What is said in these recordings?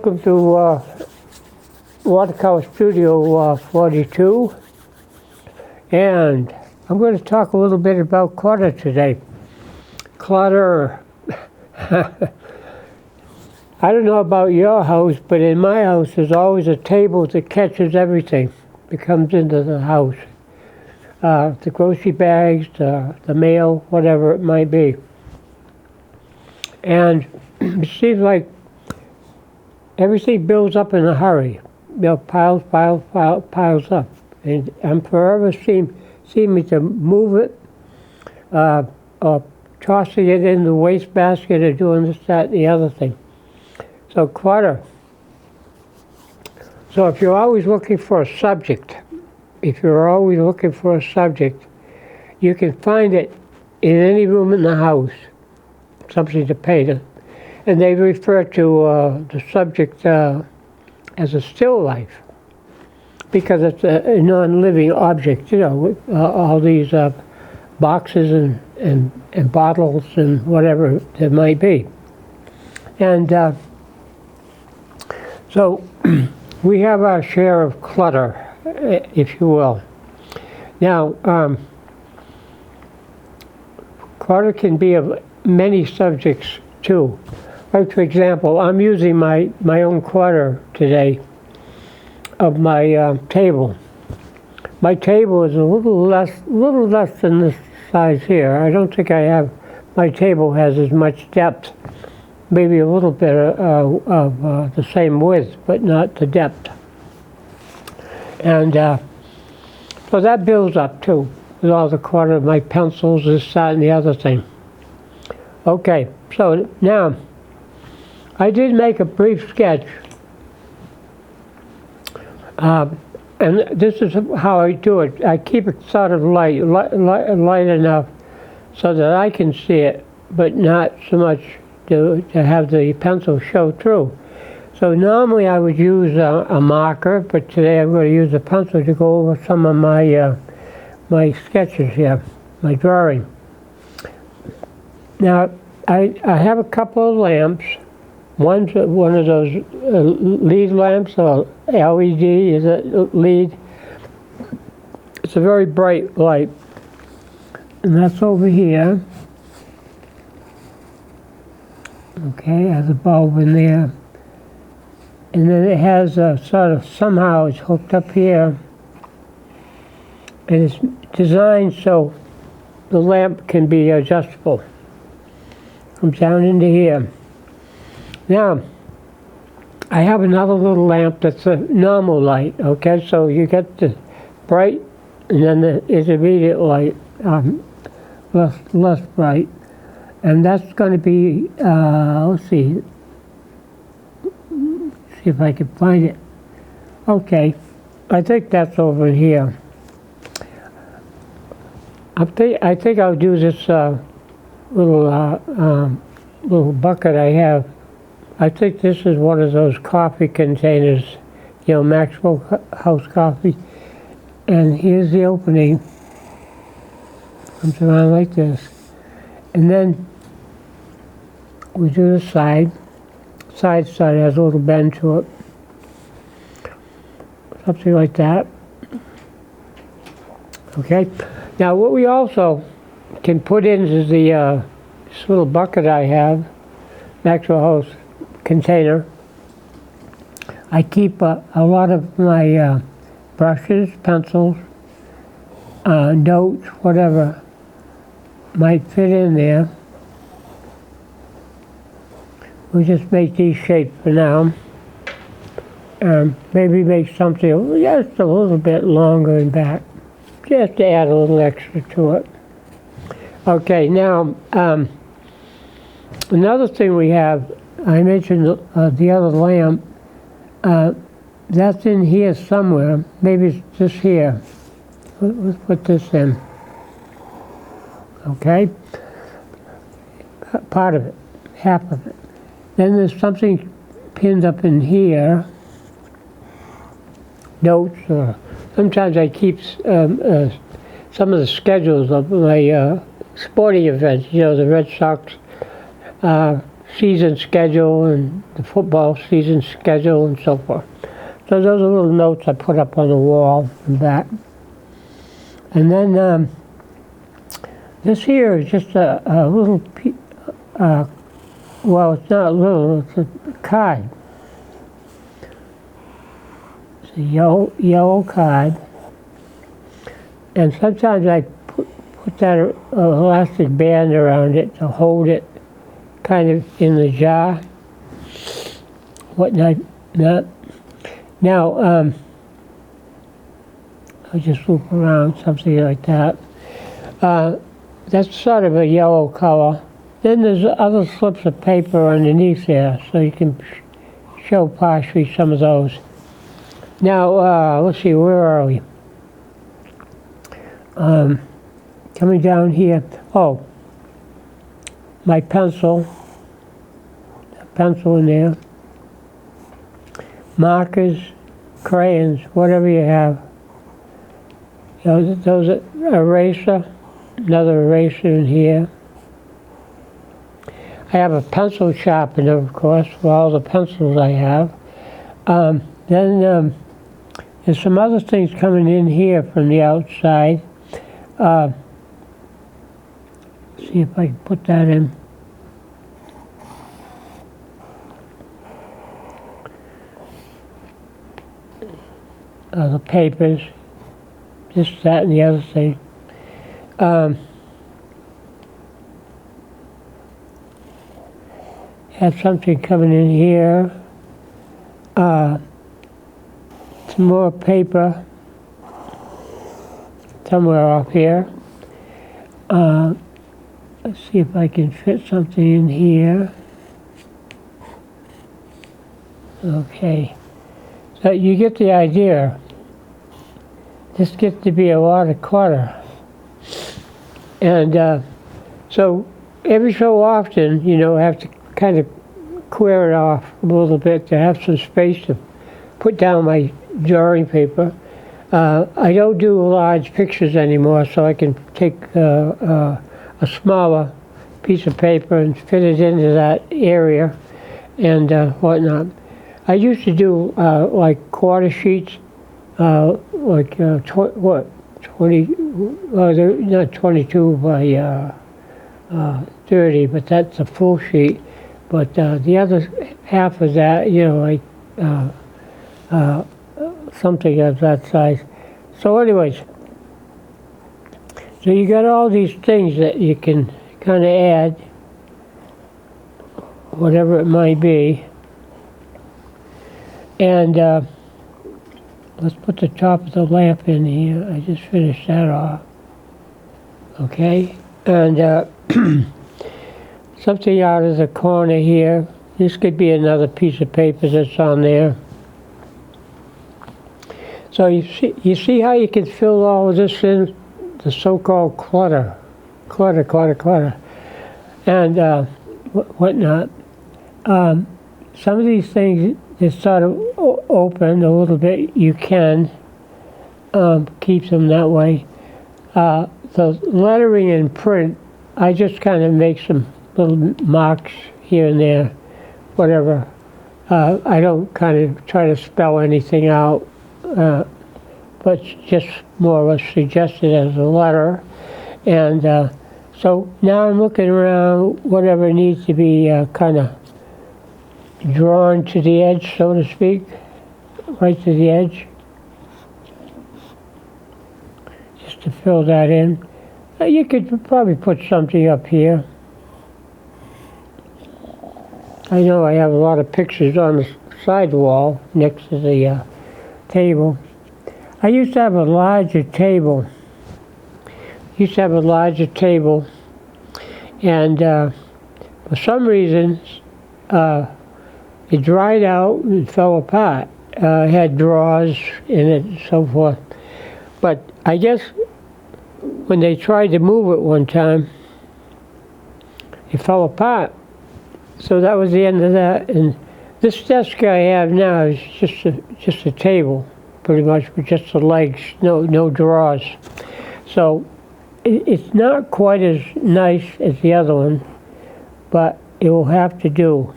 welcome to Watercolor Studio 42, and I'm going to talk a little bit about clutter today. Clutter, I don't know about your house, but in my house there's always a table that catches everything that comes into the house. The grocery bags, the mail, whatever it might be. And it seems like everything builds up in a hurry. Piles up. And I'm forever seeming to move it, or tossing it in the wastebasket, or doing this, that, and the other thing. So clutter. So if you're always looking for a subject, you can find it in any room in the house, something to paint. And they refer to the subject as a still life, because it's a non-living object, with all these boxes and bottles and whatever there might be. And so we have our share of clutter, if you will. Now, clutter can be of many subjects too. Like, for example, I'm using my own clutter today of my table. My table is a little less than this size here. I don't think my table has as much depth. Maybe a little bit of the same width, but not the depth. And so that builds up too, with all the clutter of my pencils, this, that, and the other thing. Okay, so now, I did make a brief sketch, and this is how I do it. I keep it sort of light enough so that I can see it, but not so much to have the pencil show through. So normally I would use a marker, but today I'm going to use a pencil to go over some of my sketches here, my drawing. Now, I have a couple of lamps. One's one of those LED lamps, or LED is a LED. It's a very bright light. And that's over here. Okay, has a bulb in there. And then it has a sort of, somehow it's hooked up here. And it's designed so the lamp can be adjustable. Comes down into here. Now, I have another little lamp that's a normal light, okay? So you get the bright, and then the intermediate light, less bright. And that's going to be, let's see if I can find it. Okay, I think that's over here. I think I'll do this little bucket I have. I think this is one of those coffee containers, Maxwell House coffee. And here's the opening. Comes around like this. And then we do the side. Side has a little bend to it. Something like that. Okay. Now what we also can put in is this little bucket I have, Maxwell House container. I keep a lot of my brushes, pencils, notes, whatever might fit in there. We'll just make these shapes for now. Maybe make something just a little bit longer in back, just to add a little extra to it. Okay, now another thing we have, I mentioned the other lamp. That's in here somewhere. Maybe it's just here. Let's put this in. Okay? Part of it, half of it. Then there's something pinned up in here. Notes. Sometimes I keep some of the schedules of my sporting events. The Red Sox season schedule and the football season schedule and so forth. So those are little notes I put up on the wall and that. And then this here is just a little, well, it's not little, it's a card. It's a yellow card. And sometimes I put that elastic band around it to hold it kind of in the jar. Whatnot. Now, I'll just loop around something like that. That's sort of a yellow color. Then there's other slips of paper underneath there, so you can show partially some of those. Now, let's see, where are we? Coming down here. Oh, my pencil. A pencil in there. Markers, crayons, whatever you have. Those are eraser, another eraser in here. I have a pencil sharpener, of course, for all the pencils I have. Then there's some other things coming in here from the outside. See if I can put that in. The papers, this, that, and the other thing. Have something coming in here. Some more paper somewhere off here. Let's see if I can fit something in here. Okay. So you get the idea. This gets to be a lot of clutter. And so every so often, I have to kind of clear it off a little bit to have some space to put down my drawing paper. I don't do large pictures anymore, so I can take a smaller piece of paper and fit it into that area and whatnot. I used to do like quarter sheets, like 20, they're not 22 by 30, but that's a full sheet. But the other half of that, like something of that size. So anyways, so you got all these things that you can kind of add, whatever it might be. And let's put the top of the lamp in here. I just finished that off. Okay, and something out of the corner here. This could be another piece of paper that's on there. So you see how you can fill all of this in? The so-called clutter, and whatnot. Some of these things is sort of open a little bit. You can keep them that way. The lettering in print, I just kind of make some little marks here and there, whatever. I don't kind of try to spell anything out, but just more or less suggest it as a letter. And so now I'm looking around whatever needs to be kind of drawn to the edge, so to speak, right to the edge, just to fill that in. You could probably put something up here. I know I have a lot of pictures on the side wall next to the table. I used to have a larger table. And for some reason, it dried out and fell apart. It had drawers in it and so forth. But I guess when they tried to move it one time, it fell apart. So that was the end of that. And this desk I have now is just a table, pretty much, with just the legs, no drawers. So it's not quite as nice as the other one, but it will have to do.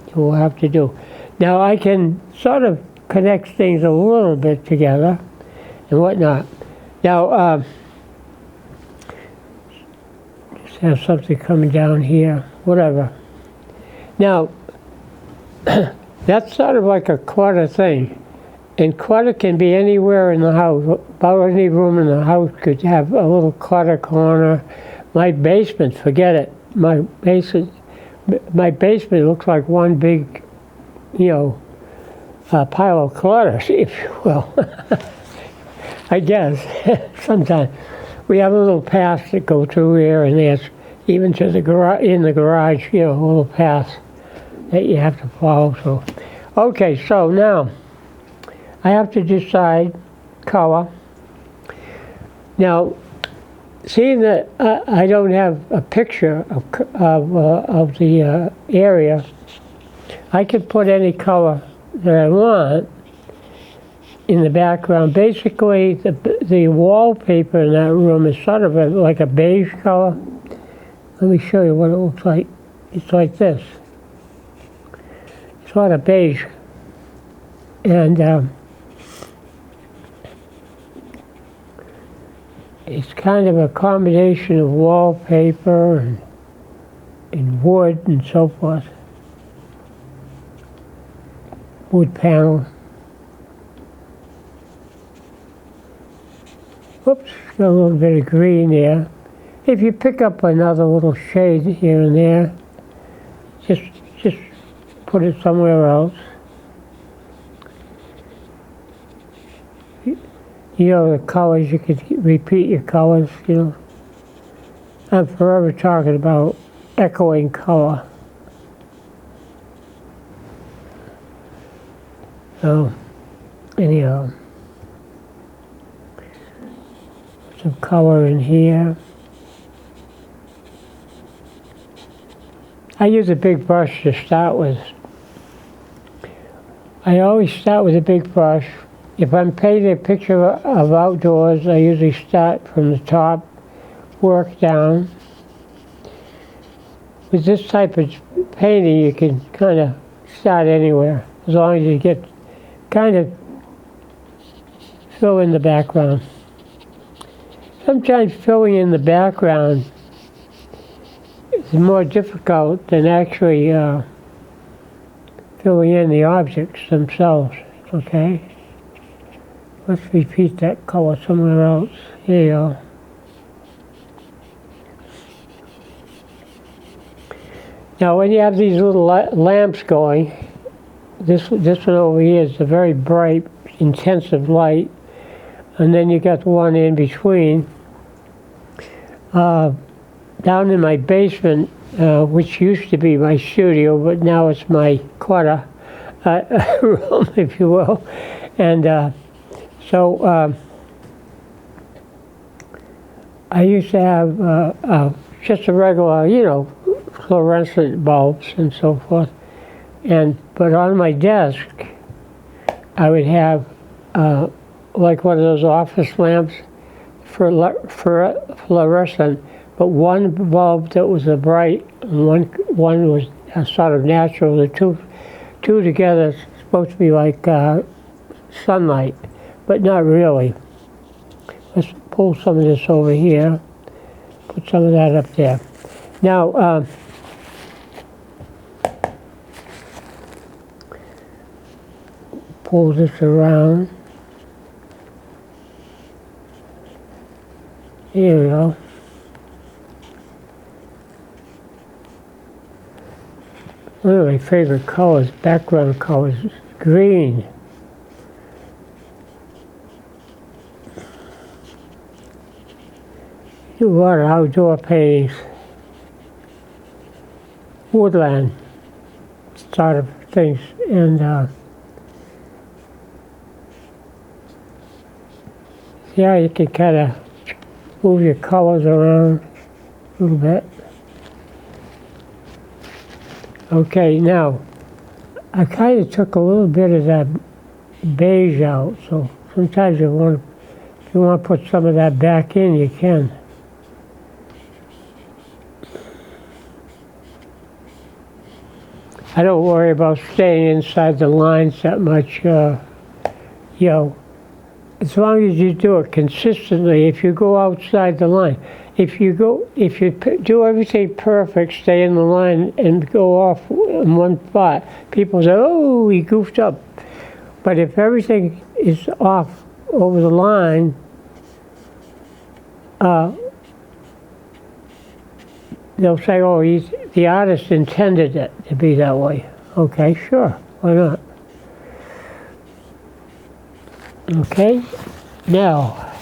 It will have to do. Now I can sort of connect things a little bit together and whatnot. Now, just have something coming down here, whatever. Now, that's sort of like a clutter thing. And clutter can be anywhere in the house. About any room in the house could have a little clutter corner. My basement, forget it. My basement looks like one big, pile of clutter, if you will. I guess, sometimes. We have a little path that go through here, and there's even to the in the garage, a little path that you have to follow through. Okay, so now I have to decide color. Now, seeing that I don't have a picture of the area, I can put any color that I want in the background. Basically, the wallpaper in that room is sort of like a beige color. Let me show you what it looks like. It's like this. It's sort of beige. And it's kind of a combination of wallpaper and wood and so forth. Wood panel. Whoops, got a little bit of green there. If you pick up another little shade here and there, just put it somewhere else. The colors, you could repeat your colors, I'm forever talking about echoing color. So, anyhow. Some color in here. I use a big brush to start with. I always start with a big brush. If I'm painting a picture of outdoors, I usually start from the top, work down. With this type of painting, you can kind of start anywhere, as long as you get kind of fill in the background. Sometimes filling in the background is more difficult than actually filling in the objects themselves, okay? Let's repeat that color somewhere else. Here you go. Now when you have these little lamps going, this one over here is a very bright, intensive light, and then you got one in between. Down in my basement, which used to be my studio, but now it's my clutter room, if you will. And so I used to have just a regular, fluorescent bulbs and so forth. But on my desk, I would have like one of those office lamps for fluorescent, but one bulb that was a bright, and one was a sort of natural. The two together is supposed to be like sunlight, but not really. Let's pull some of this over here, put some of that up there. Now, pull this around. Here we go. One of my favorite colors, background colors, is green. Do a lot of outdoor paintings. Woodland sort of things. And yeah, you can kind of move your colors around a little bit. Okay, now, I kind of took a little bit of that beige out, so sometimes if you want to put some of that back in, you can. I don't worry about staying inside the lines that much, as long as you do it consistently. If you go outside the line, if you do everything perfect, stay in the line and go off in one spot, people say, oh, he goofed up. But if everything is off over the line, they'll say, oh, the artist intended it to be that way. Okay, sure, why not? Okay, now,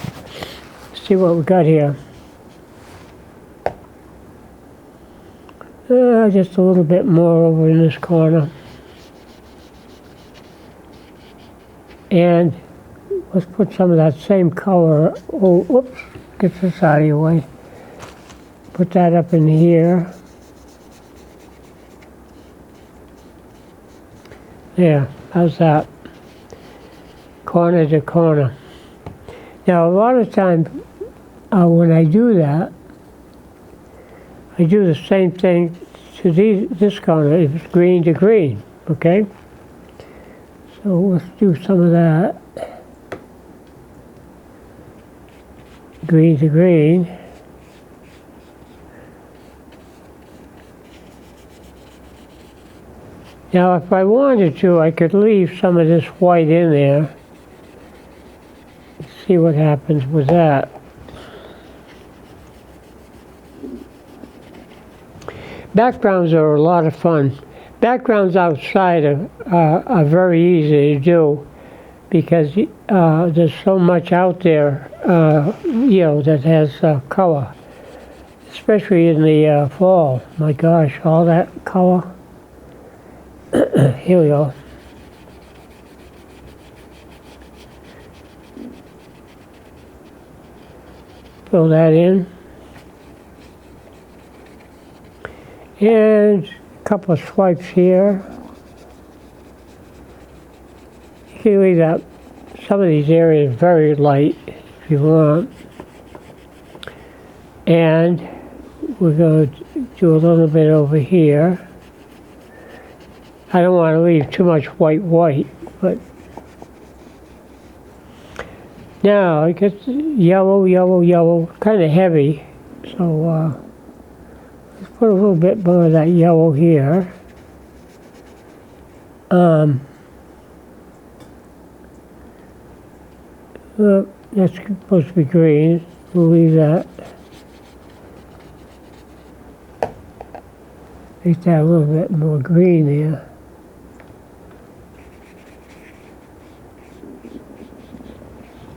see what we got here. Just a little bit more over in this corner. And let's put some of that same color. Oh, whoops, get this out of your way. Put that up in here. There, how's that? Corner to corner. Now, a lot of times when I do that, I do the same thing to this corner. It's green to green, okay? So let's do some of that. Green to green. Now, if I wanted to, I could leave some of this white in there. See what happens with that. Backgrounds are a lot of fun. Backgrounds outside are very easy to do because there's so much out there, that has color, especially in the fall. My gosh, all that color. Here we go. Fill that in. And a couple of swipes here. You can leave that, some of these areas very light if you want. And we're going to do a little bit over here. I don't want to leave too much white, but now it gets yellow, kind of heavy. So let's put a little bit more of that yellow here. That's supposed to be green. We'll leave that. Make that a little bit more green there.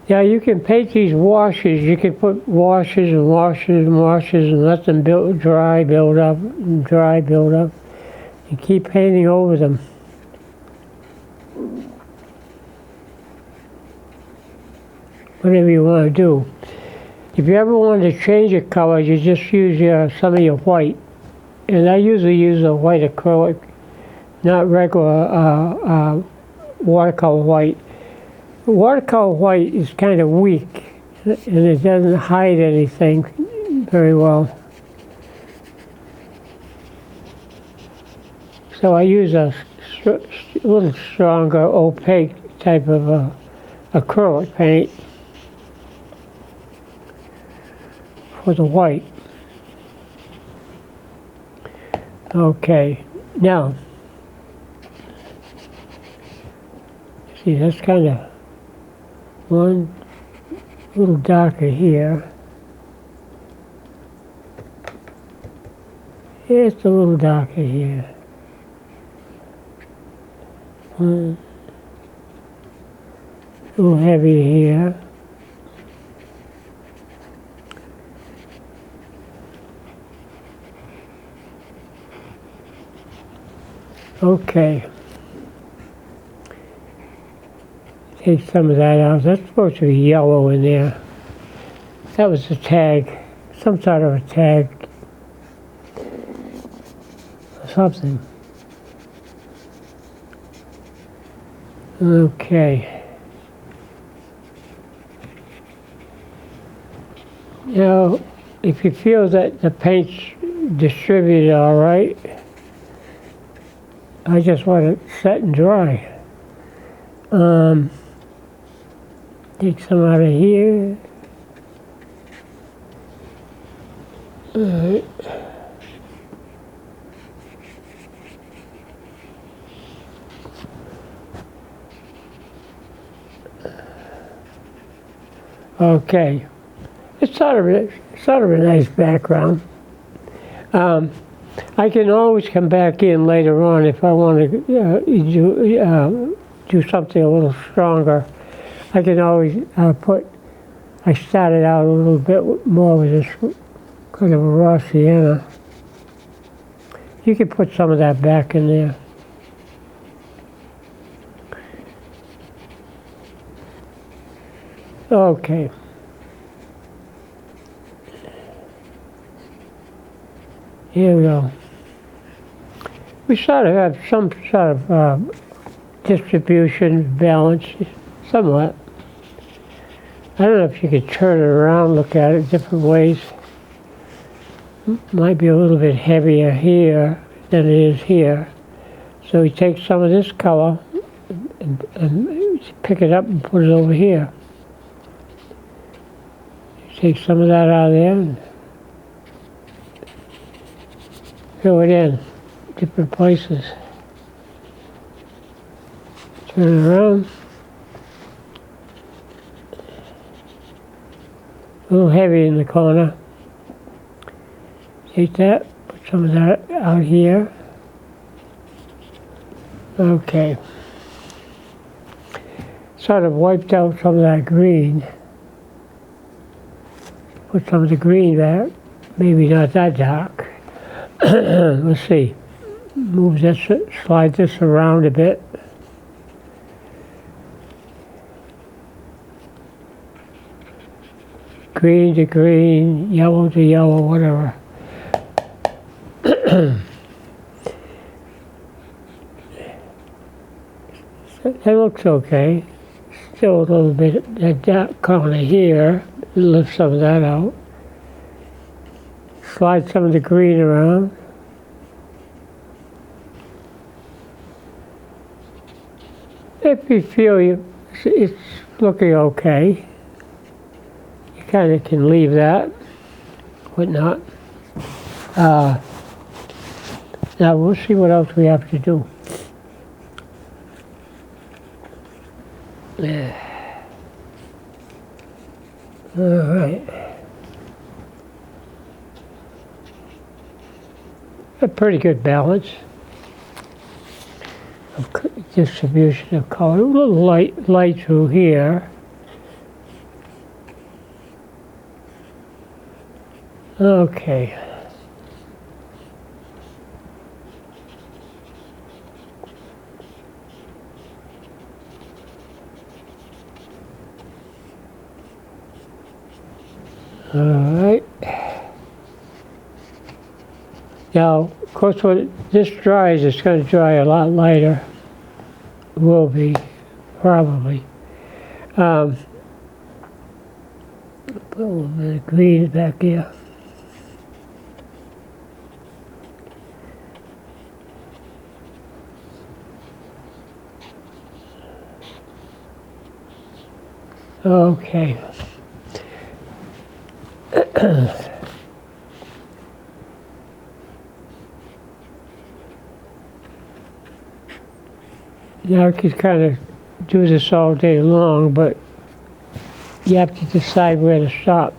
Yeah, you can paint these washes. You can put washes and washes and washes and let them dry, build up, and dry, build up. And keep painting over them. Whatever you want to do. If you ever want to change a color, you just use some of your white. And I usually use a white acrylic, not regular watercolor white. Watercolor white is kind of weak, and it doesn't hide anything very well. So I use a little stronger, opaque type of acrylic paint for the white. Okay, now, see, that's kind of one little darker here. It's a little darker here. One, a little heavier here. Okay. Take some of that out. That's supposed to be yellow in there. That was a tag, some sort of a tag, or something. Okay. Now, if you feel that the paint's distributed all right, I just want it set and dry. Take some out of here. All right. Okay. It's sort of a nice background. I can always come back in later on if I want to do something a little stronger. I can always I started out a little bit more with this kind of a raw sienna. You can put some of that back in there. Okay. Here we go. We sort of have some sort of distribution, balance, somewhat. I don't know if you could turn it around, look at it different ways. Might be a little bit heavier here than it is here. So we take some of this color and pick it up and put it over here. Take some of that out of there and fill it in different places. Turn it around. A little heavy in the corner. Take that, put some of that out here. Okay. Sort of wiped out some of that green. Put some of the green back. Maybe not that dark. Let's see. Move this, slide this around a bit. Green to green, yellow to yellow, whatever. That looks okay. Still a little bit that dark corner here. Lift some of that out. Slide some of the green around. If you feel it's looking okay, you kind of can leave that, whatnot. Now we'll see what else we have to do. All right. A pretty good balance of distribution of color. A little light through here. Okay. All right. Now, of course, when this dries, it's going to dry a lot lighter. It will be, probably. Put a little bit of green back here. Okay. Now I could kind of do this all day long, but you have to decide where to stop,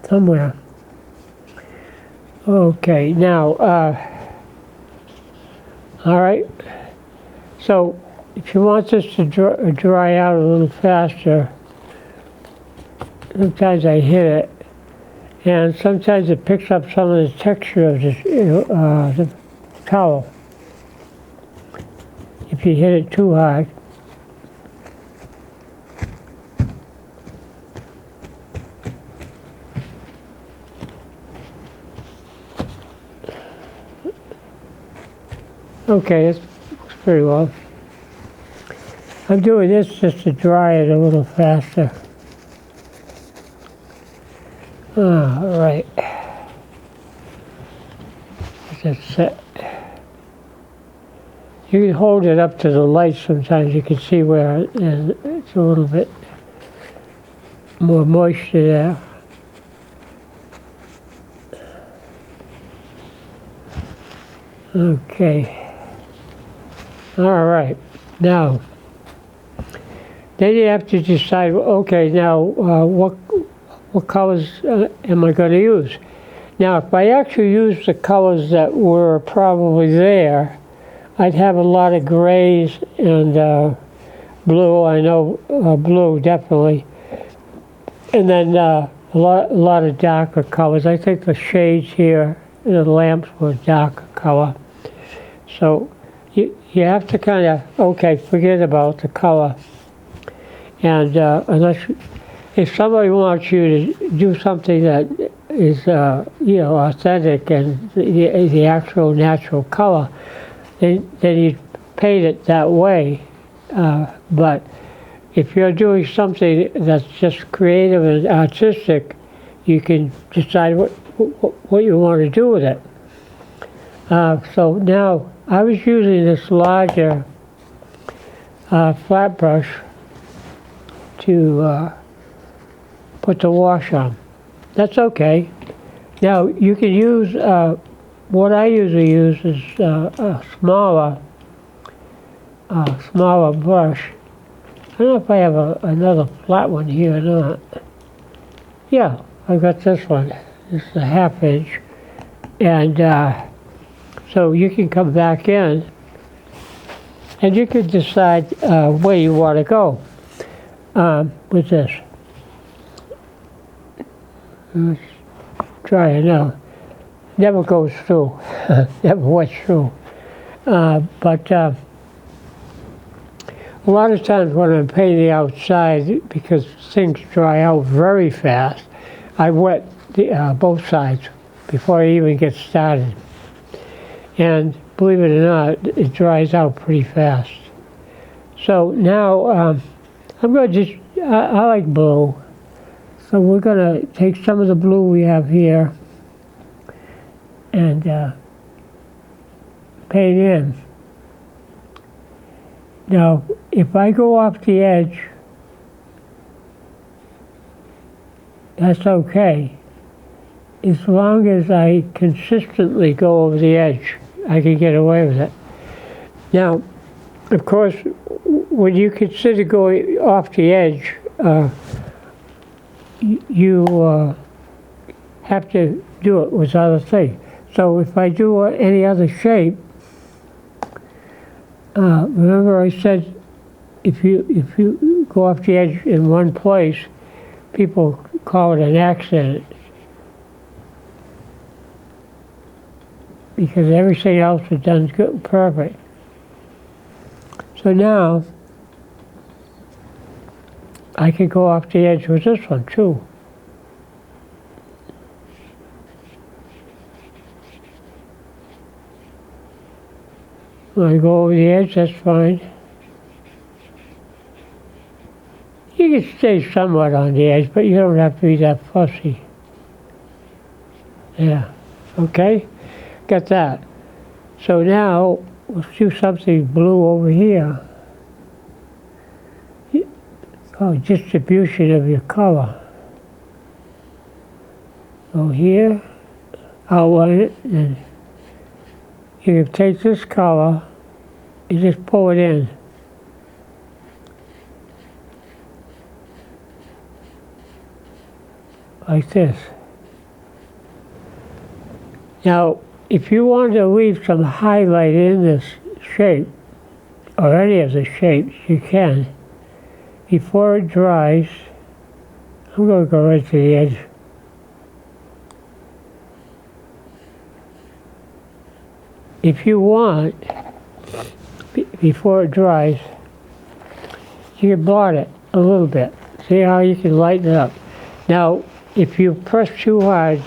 somewhere. Okay, now, all right. So if you want this to dry out a little faster, sometimes I hit it, and sometimes it picks up some of the texture of the towel. If you hit it too hard. Okay, it looks pretty well. I'm doing this just to dry it a little faster. All right. That's set. You can hold it up to the light sometimes. You can see where it's a little bit more moisture there. Okay. All right. Now, then you have to decide, okay, now what colors am I going to use? Now, if I actually use the colors that were probably there, I'd have a lot of grays and blue. I know blue definitely, and then a lot of darker colors. I think the shades here, the lamps were darker color. So you have to kind of, okay, forget about the color. And if somebody wants you to do something that is, authentic and the actual natural color, then you paint it that way. But if you're doing something that's just creative and artistic, you can decide what you want to do with it. So now I was using this larger flat brush to put the wash on. That's okay. Now you can use, what I usually use is a smaller brush. I don't know if I have another flat one here or not. Yeah, I've got this one. This is a 1/2 inch. And so you can come back in and you can decide where you want to go with this. Let's try it now. Never goes through, never went through. But a lot of times when I'm painting outside, because things dry out very fast, I wet both sides before I even get started. And believe it or not, it dries out pretty fast. So now I'm going to just, I like blue. So we're going to take some of the blue we have here and paint in. Now, if I go off the edge, that's okay. As long as I consistently go over the edge, I can get away with it. Now, of course, when you consider going off the edge, you have to do it with other things. So if I do any other shape, remember I said if you go off the edge in one place, people call it an accident. Because everything else is done good, perfect. So now, I can go off the edge with this one too. When I go over the edge, that's fine. You can stay somewhat on the edge, but you don't have to be that fussy. Yeah, okay? Got that. So now, let's do something blue over here. Oh, distribution of your color. So here, outline it, and you can take this color and just pull it in. Like this. Now, if you want to leave some highlight in this shape, or any of the shapes, you can. Before it dries, I'm going to go right to the edge. If you want, before it dries, you can blot it a little bit. See how you can lighten it up. Now, if you press too hard,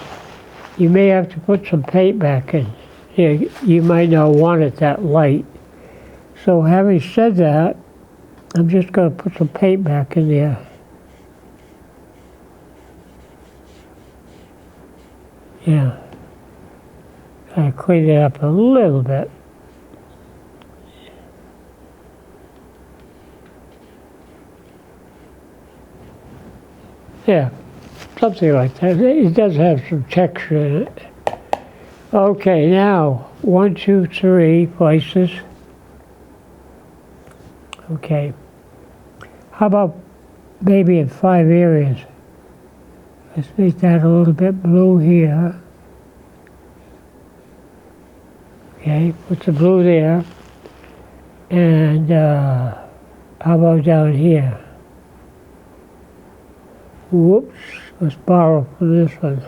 you may have to put some paint back in. You might not want it that light. So having said that, I'm just going to put some paint back in there. Yeah. Kind of clean it up a little bit. Yeah, something like that. It does have some texture in it. Okay, now 1, 2, 3 places. Okay. How about maybe in 5 areas? Let's make that a little bit blue here. Okay, put the blue there. And how about down here? Whoops, let's borrow from this one.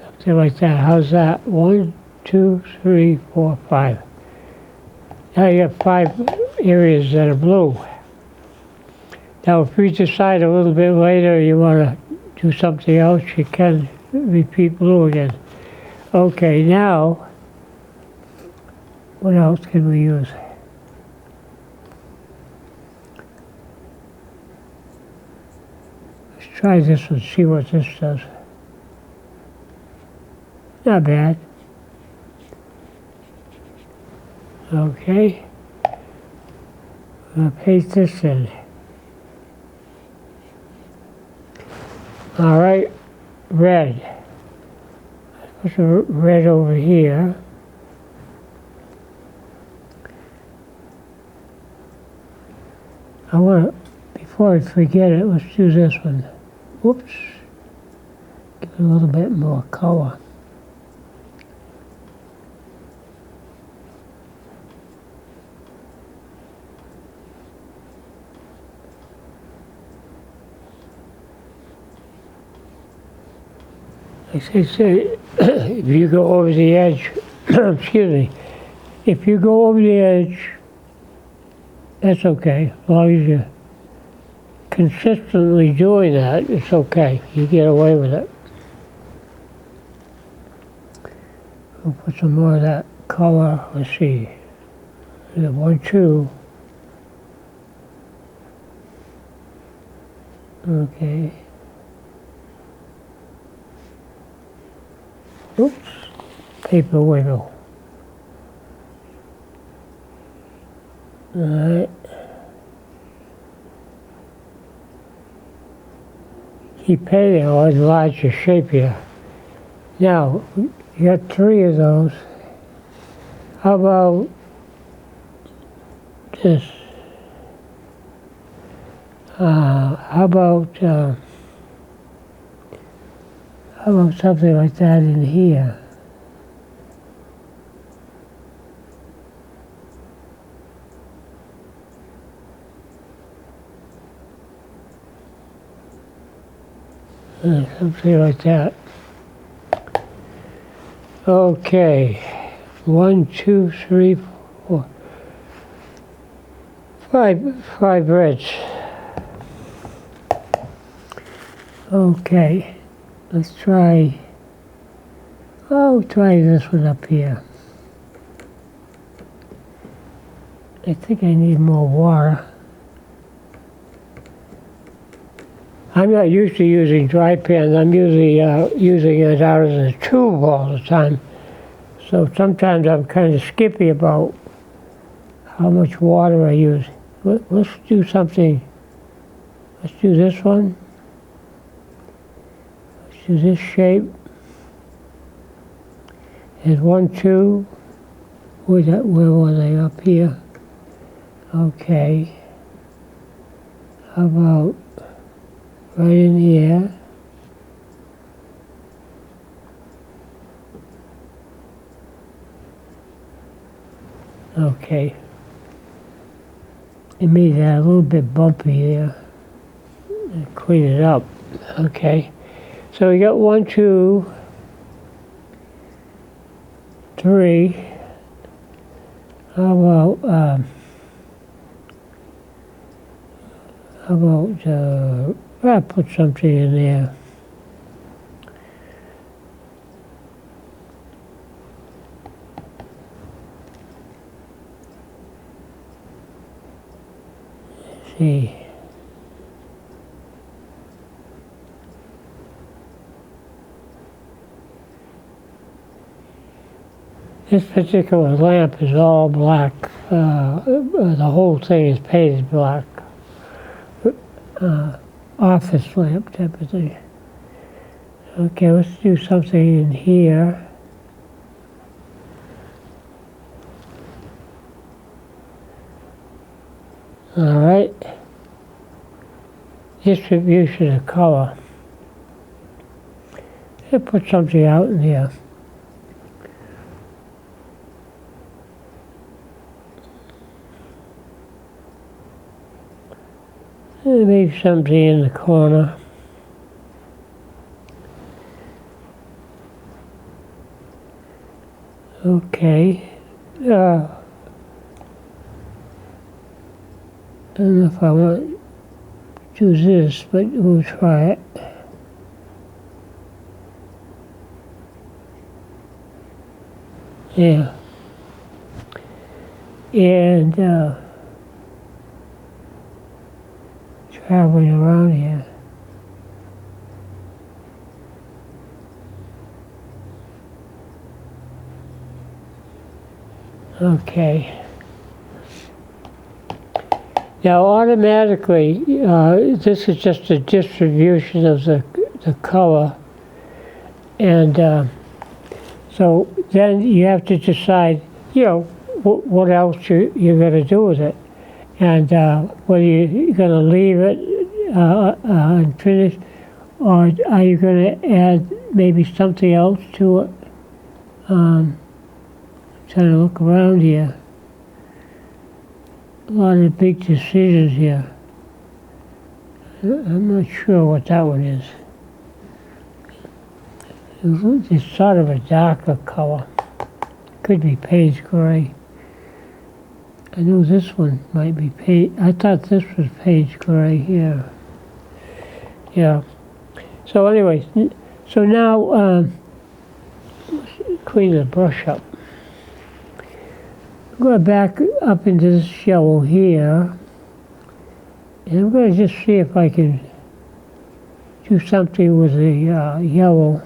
Something like that. How's that? 1, 2, 3, 4, 5. Now you have 5 areas that are blue. Now if you decide a little bit later you want to do something else, you can repeat blue again. Okay, now what else can we use? Let's try this one, see what this does. Not bad. Okay. I'll paste this in. All right, red. Let's put the red over here. I want to, before I forget it, let's do this one. Whoops. Give it a little bit more color. Like I say, if you go over the edge, excuse me, if you go over the edge, that's okay. As long as you're consistently doing that, it's okay. You get away with it. We'll put some more of that color. Let's see. 1, 2. Okay. Oops. Paper wiggle. All right. Keep painting or enlarge your shape here. Now, you got 3 of those. How about this? How about something like that in here? Something like that. Okay. 1, 2, 3, 4. 5 reds. Okay. Let's try. Try this one up here. I think I need more water. I'm not used to using dry pans. I'm usually using it out of the tube all the time. So sometimes I'm kind of skippy about how much water I use. Let's do something. Let's do this one. Let's do this shape. There's 1, 2. Where were they? Up here. Okay. How about right in here? Okay. It made that a little bit bumpy there. Clean it up. Okay. So we got 1, 2, 3. How about I'll put something in there. Let's see. This particular lamp is all black. The whole thing is painted black. office lamp type of thing. Okay, let's do something in here. All right. Distribution of color. Let's put something out in here. And maybe something in the corner. Okay. I don't know if I want to do this, but we'll try it. Yeah. And traveling around here. Okay. Now automatically, this is just a distribution of the color, and so then you have to decide, what else you're going to do with it, and whether you're going to leave it unfinished, or are you going to add maybe something else to it. Trying to look around here. A lot of big decisions here. I'm not sure what that one is. It's sort of a darker color. Could be page gray. I know this one might be page. I thought this was page gray here. Yeah. So anyway, so now clean the brush up. I'm going to back up into this yellow here, and I'm going to just see if I can do something with the yellow,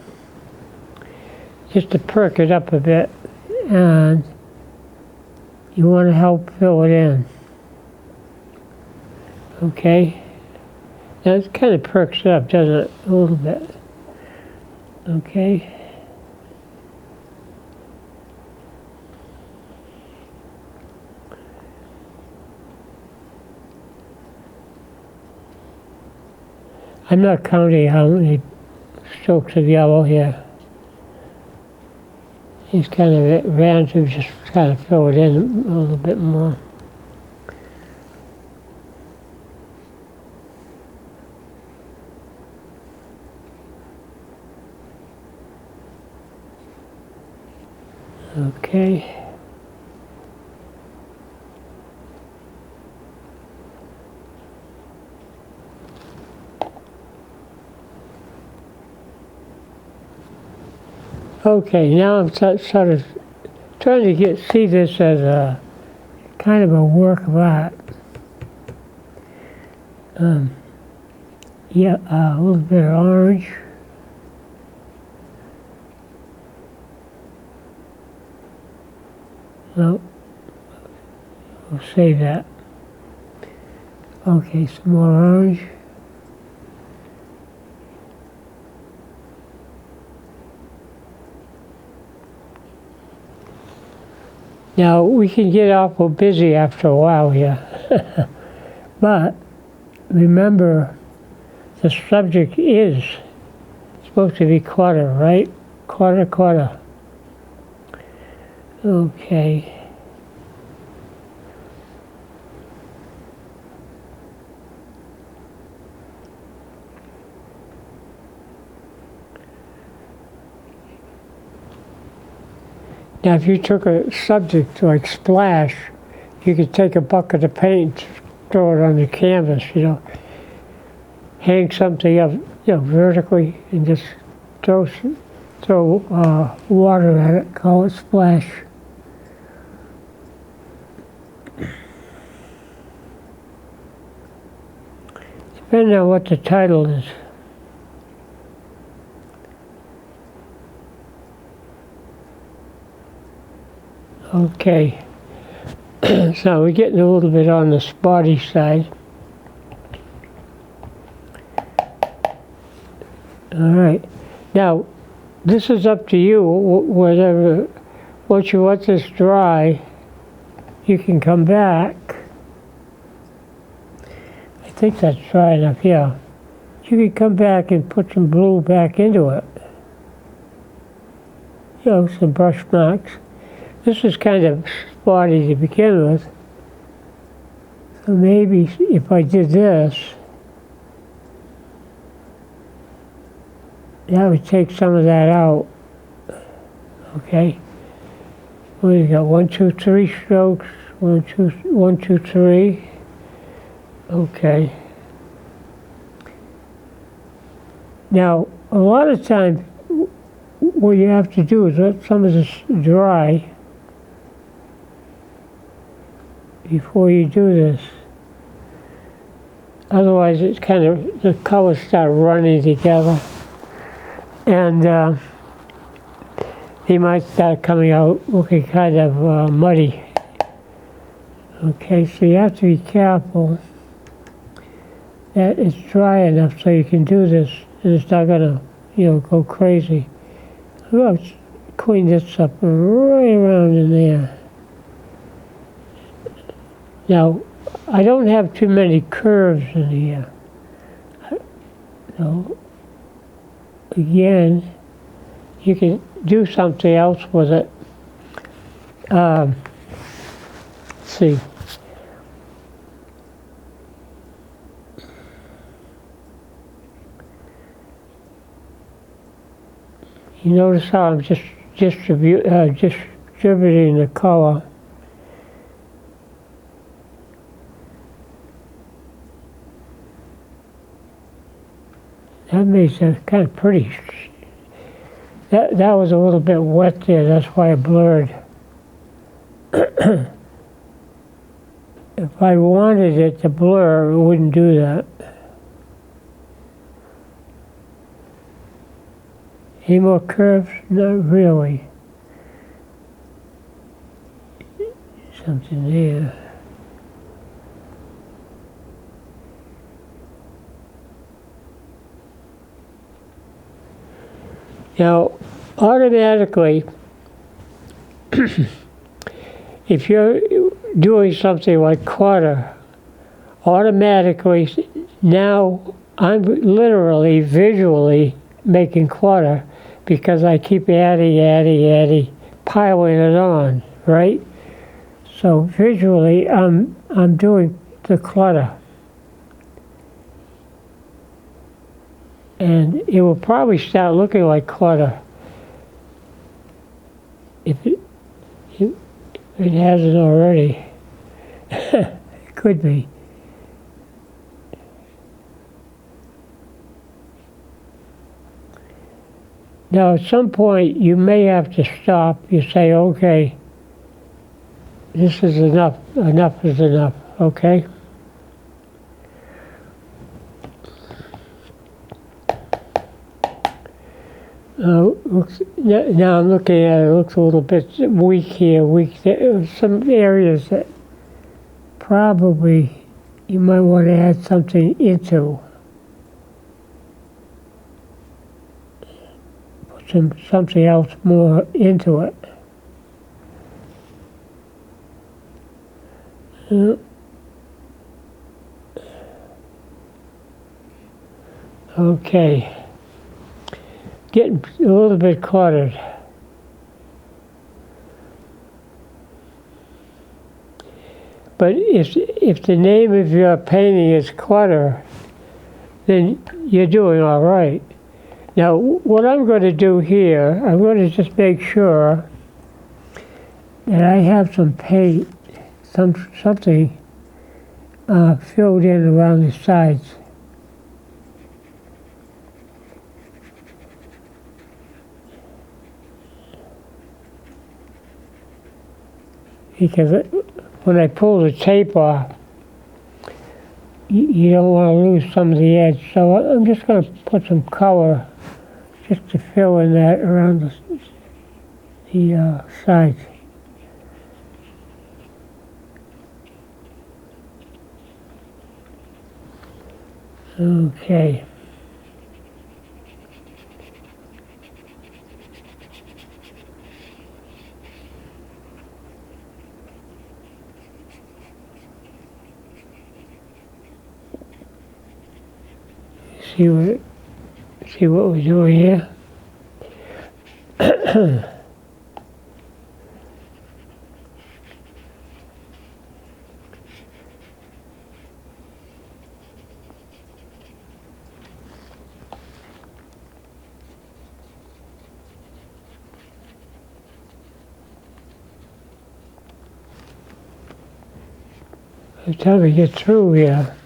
just to perk it up a bit, and you want to help fill it in. Okay? Now it kind of perks it up, doesn't it? A little bit. Okay? I'm not counting how many strokes of yellow here. It's kind of at random, just kind of fill it in a little bit more. Okay. Okay, now I'm sort of trying to see this as a kind of a work of art. Yeah, a little bit of orange. No, we'll save that. Okay, some more orange. Now, we can get awful busy after a while here, but remember, the subject is supposed to be quarter, right? Quarter, quarter. Okay. Now, if you took a subject like splash, you could take a bucket of paint, throw it on the canvas, hang something up, vertically, and just throw water at it, call it splash. Depending on what the title is. Okay, so we're getting a little bit on the spotty side. All right. Now, this is up to you. Whatever. Once you let this dry, you can come back. I think that's dry enough, yeah. You can come back and put some blue back into it. You know, some brush marks. This is kind of spotty to begin with. So maybe if I did this, that would take some of that out. Okay. We got 1, 2, 3 strokes. 1, 2, 3. Okay. Now, a lot of times, what you have to do is let some of this dry before you do this. Otherwise, it's kind of, the colors start running together. And they might start coming out looking kind of muddy. Okay, so you have to be careful that it's dry enough so you can do this and it's not gonna, go crazy. Let's clean this up right around in there. Now, I don't have too many curves in here. So, again, you can do something else with it. Let's see. You notice how I'm just distributing the color. That makes it kind of pretty. That was a little bit wet there, that's why it blurred. If I wanted it to blur, it wouldn't do that. Any more curves? Not really. Something there. Now, automatically, if you're doing something like quarter, automatically, now I'm literally, visually making quarter because I keep adding, piling it on, right? So visually, I'm doing the clutter. And it will probably start looking like clutter if it hasn't already. It could be. Now, at some point, you may have to stop. You say, okay, this is enough. Enough is enough, okay? Now I'm looking at it, it looks a little bit weak here, weak there. Some areas that probably you might want to add something into. Put something else more into it. Okay. Getting a little bit cluttered. But if the name of your painting is clutter, then you're doing all right. Now, what I'm going to do here, I'm going to just make sure that I have some paint, something filled in around the sides. Because when I pull the tape off, you don't want to lose some of the edge. So I'm just going to put some color just to fill in that around the sides. Okay. see what we're doing here. By the time we get through here,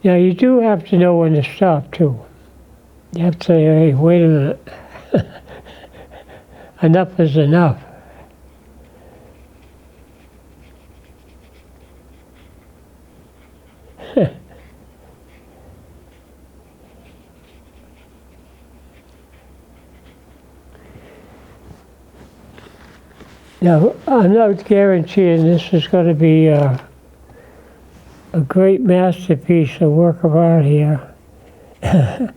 now you do have to know when to stop too. You have to say, hey, wait a minute. Enough is enough. Now, I'm not guaranteeing this is going to be a great masterpiece, a work of art here. I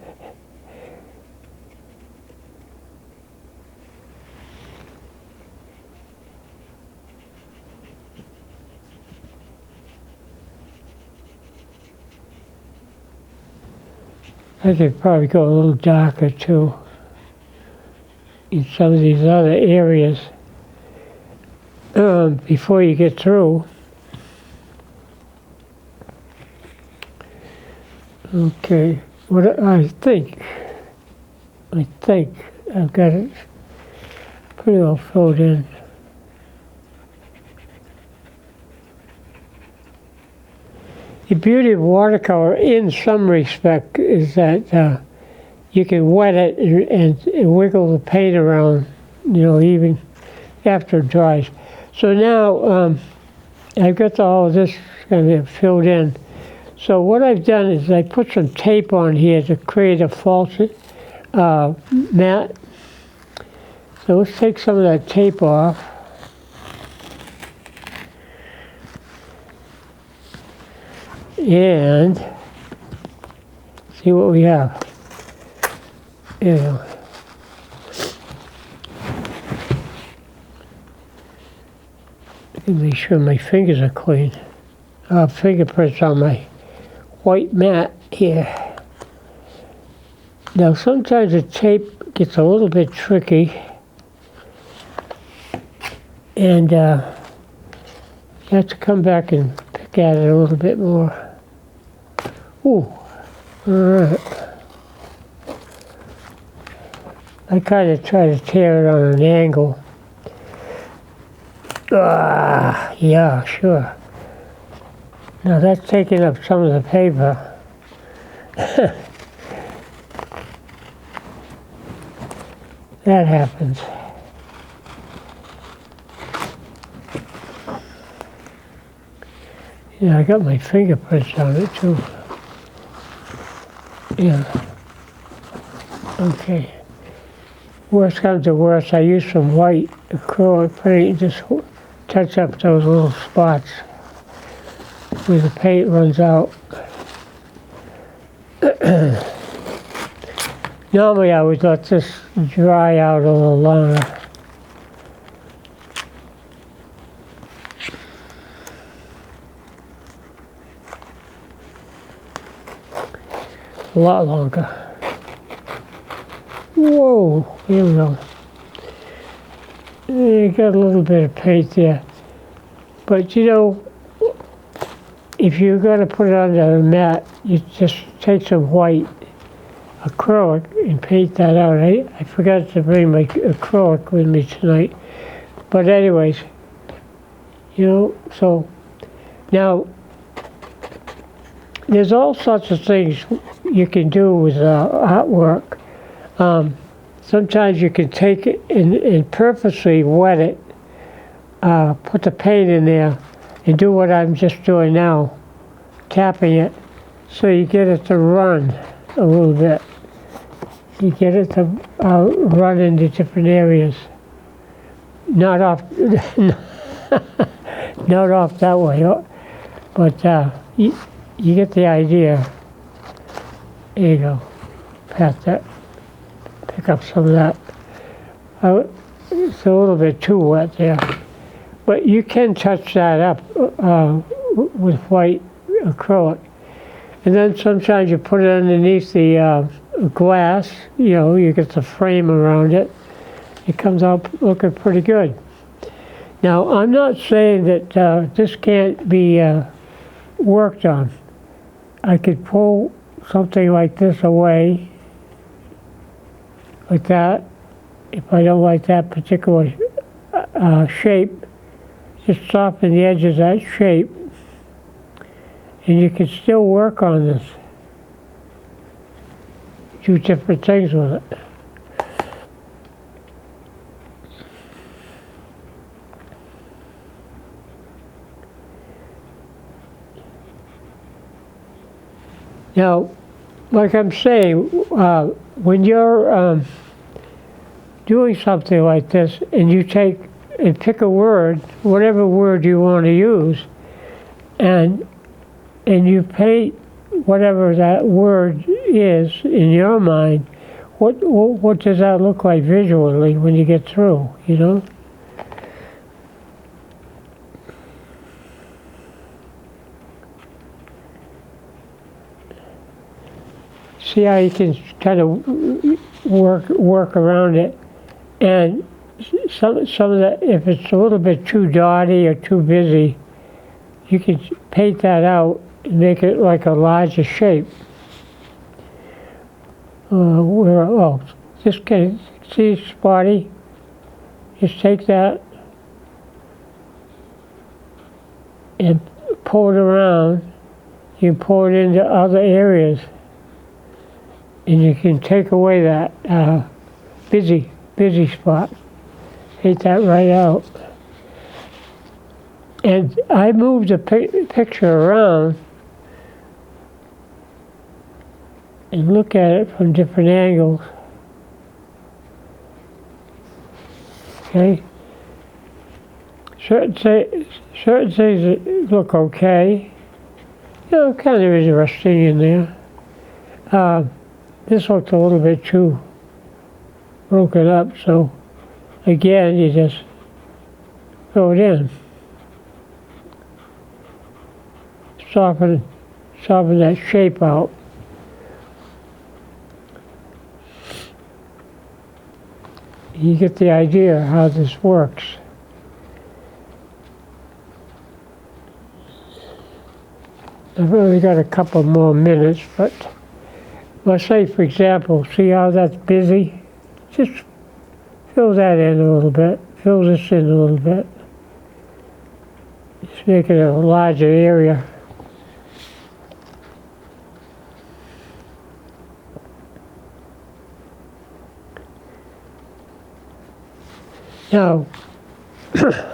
could probably go a little darker too in some of these other areas before you get through. Okay, what I think I've got it pretty well filled in. The beauty of watercolor, in some respect, is that you can wet it and wiggle the paint around, even after it dries. So now I've got all of this kind of filled in. So what I've done is I put some tape on here to create a false mat. So let's take some of that tape off. And see what we have. There we go. Make sure my fingers are clean. Fingerprints on my white mat here. Now sometimes the tape gets a little bit tricky, and you have to come back and pick at it a little bit more. Ooh, all right. I kind of try to tear it on an angle. Yeah, sure. Now that's taking up some of the paper. That happens. Yeah, I got my fingerprints on it too. Yeah. Okay. Worst comes to worst, I use some white acrylic paint, just touch up those little spots where the paint runs out. Normally I would let this dry out a little longer. A lot longer. Whoa, here we go. You got a little bit of paint there. But if you're going to put it on the mat, you just take some white acrylic and paint that out. I forgot to bring my acrylic with me tonight. But anyways, so now there's all sorts of things you can do with artwork. Sometimes you can take it and purposely wet it, put the paint in there, and do what I'm just doing now, tapping it, so you get it to run a little bit. You get it to run into different areas. Not off, not off that way, but you get the idea. There you go. Pat that. Pick up some of that. It's a little bit too wet there. But you can touch that up with white acrylic. And then sometimes you put it underneath the glass, you get the frame around it. It comes out looking pretty good. Now, I'm not saying that this can't be worked on. I could pull something like this away, like that. If I don't like that particular shape, just soften the edge of that shape, and you can still work on this. Do different things with it. Now, like I'm saying, when you're doing something like this and you take and pick a word, whatever word you want to use, and you paint whatever that word is in your mind, what does that look like visually when you get through, See how you can kind of work around it, and some of that, if it's a little bit too dotty or too busy, you can paint that out and make it like a larger shape. Just see spotty. Just take that and pull it around. You can pull it into other areas. And you can take away that busy spot. Take that right out. And I moved the picture around and look at it from different angles. Okay? Certain things look okay. Kind of interesting in there. This looks a little bit too broken up, so again, you just throw it in. Soften that shape out. You get the idea how this works. I've only got a couple more minutes, but let's say, for example, see how that's busy? Just fill that in a little bit. Fill this in a little bit. Just make it a larger area. Now,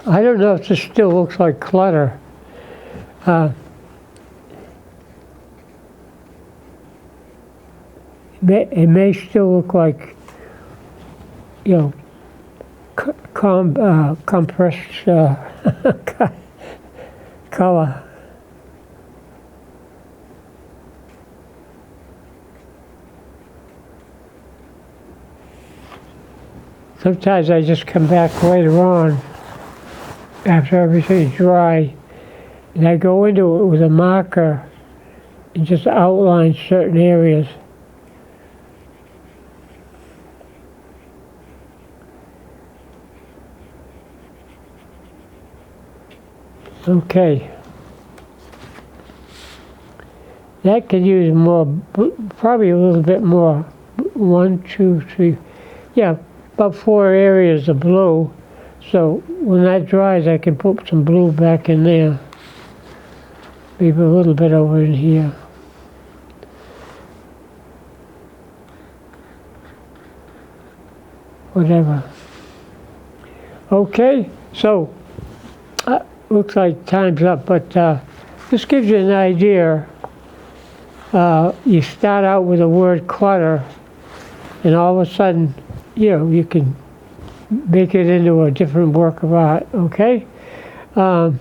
I don't know if this still looks like clutter. It may still look like, compressed color. Sometimes I just come back later on, after everything's dry, and I go into it with a marker and just outline certain areas. Okay. That could use more, probably a little bit more. 1, 2, 3, yeah, about 4 areas of blue. So when that dries, I can put some blue back in there. Maybe a little bit over in here. Whatever. Okay, so looks like time's up, but this gives you an idea. You start out with the word clutter, and all of a sudden, you can make it into a different work of art, okay? And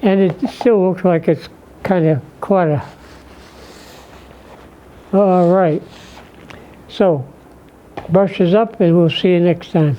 it still looks like it's kind of clutter. All right. So, brushes up, and we'll see you next time.